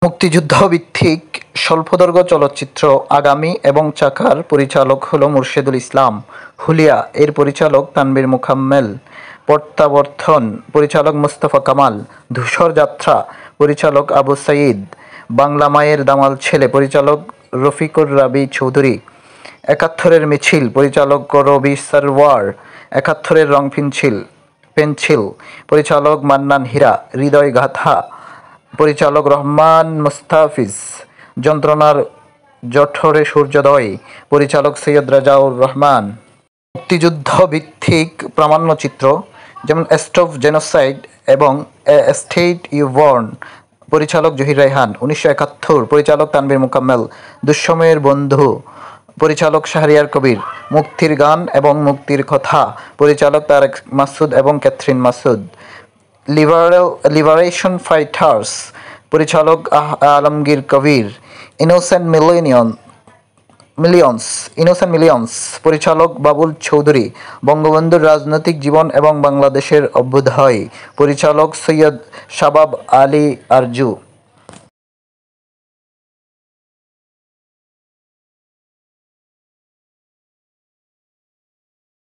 মুক্তিযুদ্ধ ভিত্তিক স্বল্পদৈর্ঘ্য চলচ্চিত্র আগামী এবং চাকার পরিচালক হল মুর্শেদুল ইসলাম। হুলিয়া এর পরিচালক তানভীর মোকাম্মেল। প্রত্যাবর্তন পরিচালক মুস্তফা কামাল। ধূসর যাত্রা পরিচালক আবু সাঈদ। বাংলা মায়ের দামাল ছেলে পরিচালক রফিকুর রাবি চৌধুরী। ৭১-এর মিছিল পরিচালক রবি সারওয়ার। ৭১-এর রং পেন্সিল পরিচালক মান্নান হীরা। হৃদয় গাথা পরিচালক রহমান মুস্তাফিজ। যন্ত্রণার জঠরে সূর্যোদয় পরিচালক সৈয়দ রাজাউর রহমান। মুক্তিযুদ্ধ ভিত্তিক প্রামাণ্যচিত্র যেমন স্টপ জেনোসাইড এবং এ স্টেট ইউ বর্ন পরিচালক জহির রায়হান। ১৯৭১ পরিচালক তানভীর মোকাম্মেল। দুঃসময়ের বন্ধু পরিচালক শাহরিয়ার কবির। মুক্তির গান এবং মুক্তির কথা পরিচালক তারেক মাসুদ এবং ক্যাথরিন মাসুদ। লিবারেশন ফাইটার্স পরিচালক আলমগীর কবির। ইনোসেন্ট মিলিয়ন্স পরিচালক বাবুল চৌধুরী। বঙ্গবন্ধুর রাজনৈতিক জীবন এবং বাংলাদেশের অভ্যুদয় পরিচালক সৈয়দ শাবাব আলী আরজু।